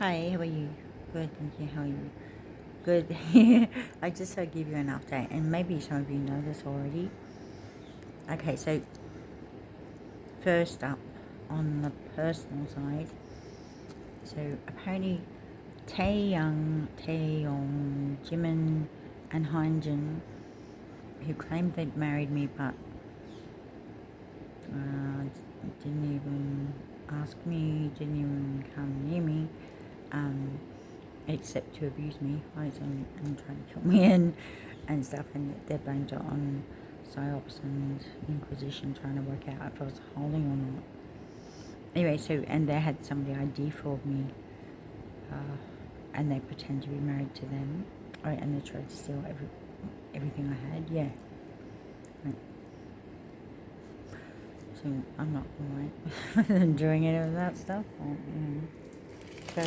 Hi, how are you? Good, thank you. How are you? Good. I just thought I'd give you an update, and maybe some of you know this already. Okay, so first up, on the personal side, so apparently Taeyong, Jimin, and Hyunjin, who claimed they'd married me but didn't even ask me, didn't even come near me, um, except to abuse me, right, and trying to kill me and stuff, and they're blamed it on psyops and Inquisition, trying to work out if I was holding or not. Anyway, so, and they had somebody ID for me, and they pretend to be married to them, right, and they tried to steal everything I had, yeah. Right. So I'm not right doing any of that stuff, or, So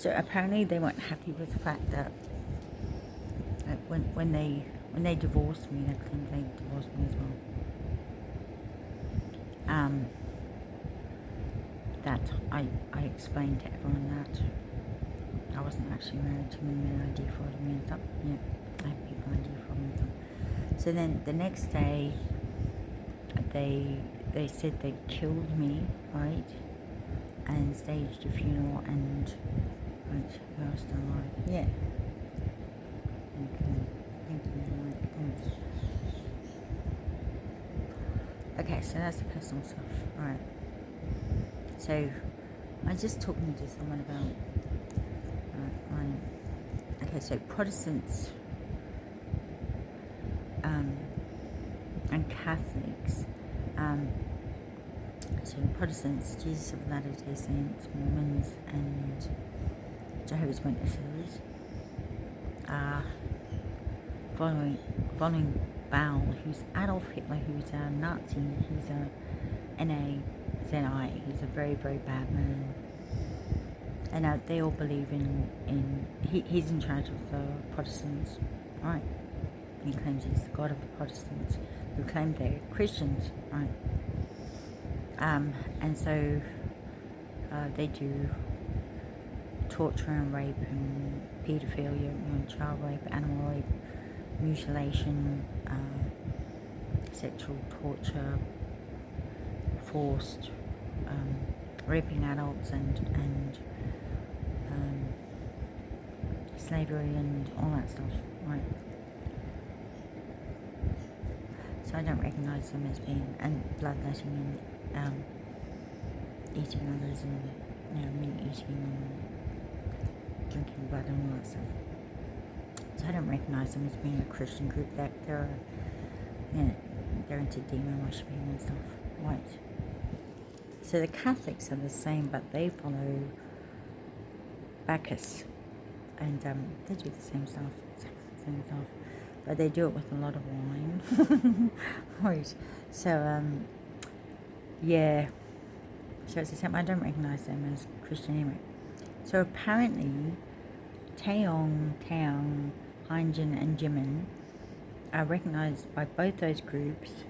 So apparently they weren't happy with the fact that when they divorced me, they claimed they divorced me as well. That I explained to everyone that I wasn't actually married to them, and I defrauded me and stuff. Yeah, I have people I defrauded and stuff. So then the next day, they said they killed me, right, and staged a funeral, and right, I was still alive. Yeah. Okay. Thank you. Right. Okay, so that's the personal stuff. Alright. So, I was just talking to someone about. Okay, so Protestants and Catholics. So, Protestants, Jesus of Latter-day Saints, Mormons, and Jehovah's Witnesses are following Baal, who's Adolf Hitler, who's a Nazi, he's a NAZI, he's a very, very bad man. And they all believe he's in charge of the Protestants, right? He claims he's the God of the Protestants, who claim they're Christians, right? And so they do torture and rape and paedophilia, child rape, animal rape, mutilation, sexual torture, forced raping adults, and slavery and all that stuff, right? So I don't recognise them as being, and bloodletting and eating others, and meat eating and drinking blood and all that stuff. So I don't recognise them as being a Christian group. They're into demon worshipping and stuff, right? So the Catholics are the same, but they follow Bacchus, and they do the same stuff, but they do it with a lot of wine. Right. So yeah. So it's the same. I don't recognise them as Christian anyway. So apparently, Taeyong, Hyunjin, and Jimin are recognised by both those groups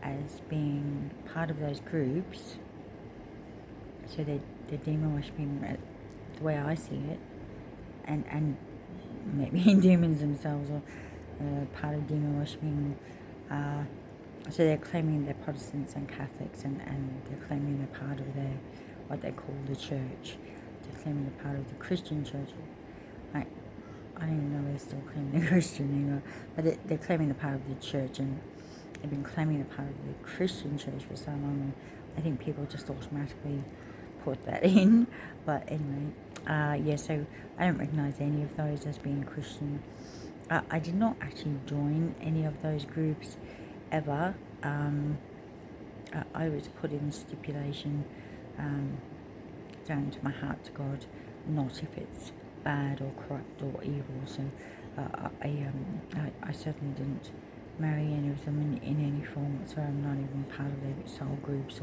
as being part of those groups. So they're demon worshipping the way I see it, and maybe demons themselves are part of demon worshipping. So they're claiming they're Protestants and Catholics, and they're claiming they're part of what they call the church. They're claiming they're part of the Christian church. I don't even know they're still claiming they're Christian anymore, but they're claiming they're part of the church, and they've been claiming they're part of the Christian church for so long. I think people just automatically put that in. But anyway, yeah, so I don't recognise any of those as being Christian. I did not actually join any of those groups ever. I was put in stipulation down to my heart to God, not if it's bad or corrupt or evil. So I certainly didn't marry any of them in any form. So I'm not even part of their soul groups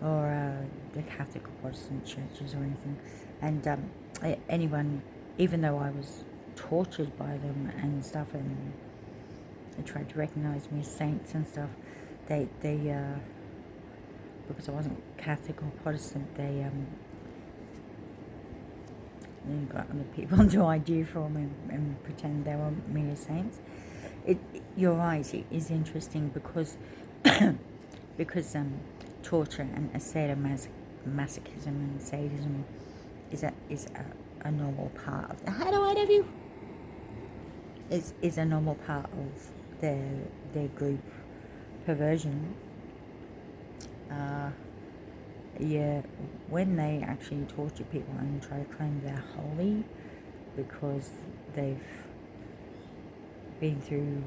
or the Catholic or Protestant churches or anything. And anyone, even though I was tortured by them and stuff, and they tried to recognise me as saints and stuff. They because I wasn't Catholic or Protestant, they got other people to ID for me and pretend they were me as saints. You're right, it is interesting because because torture and sadomasochism and sadism is a normal part of how do I love you? Is a normal part of their group perversion. Yeah, when they actually torture people and try to claim they're holy because they've been through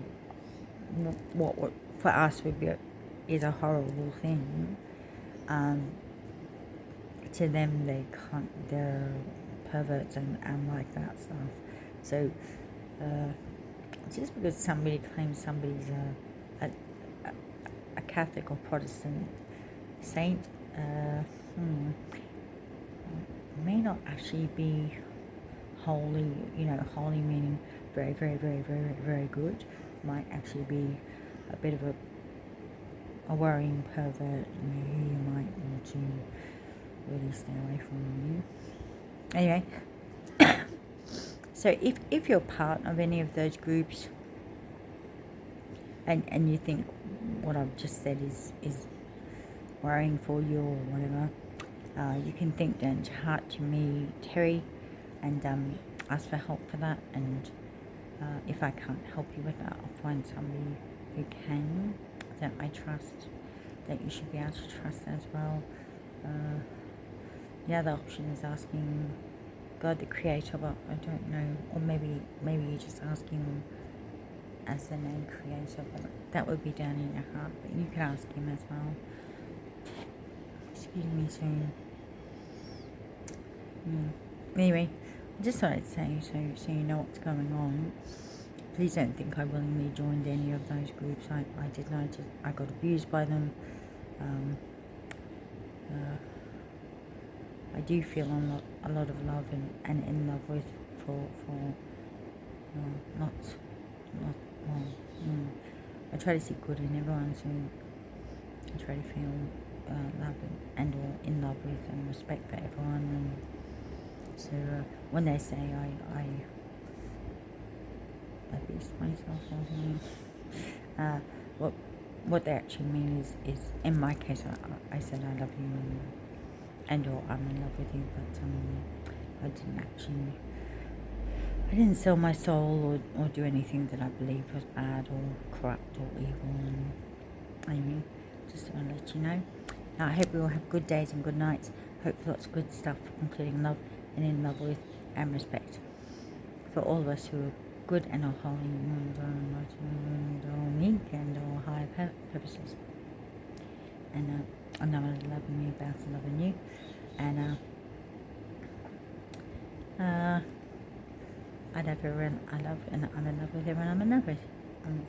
what for us would be is a horrible thing. To them, they're perverts and like that stuff. So, just because somebody claims somebody's a Catholic or Protestant saint, may not actually be holy. Holy meaning very, very, very, very, very good. Might actually be a bit of a worrying pervert who you might want to really stay away from. Anyway, so if you're part of any of those groups and you think what I've just said is worrying for you or whatever, you can think down to heart to me, Terry, and ask for help for that. And if I can't help you with that, I'll find somebody who can, that I trust, that you should be able to trust as well. The other option is asking God the Creator, but I don't know, or maybe you're just asking Him as the name Creator, but that would be down in your heart, but you can ask Him as well. Excuse me soon. Anyway, I just thought I'd say so you know what's going on. Please don't think I willingly joined any of those groups. I did not. I got abused by them. I do feel a lot of love and in love with for not well. I try to see good in everyone, so I try to feel love and or in love with and respect for everyone. And so when they say I abuse myself or something, what they actually mean is in my case I said I love you and or I'm in love with you, but I didn't sell my soul or do anything that I believed was bad or corrupt or evil. And anyway, just want to let you know. I hope we all have good days and good nights. Hope for lots of good stuff, including love and in love with and respect for all of us who are good and are holy and all meek and all higher purposes. And I'm not loving you about loving you. And I love everyone I love, and I'm in love with everyone I'm in love with. I'm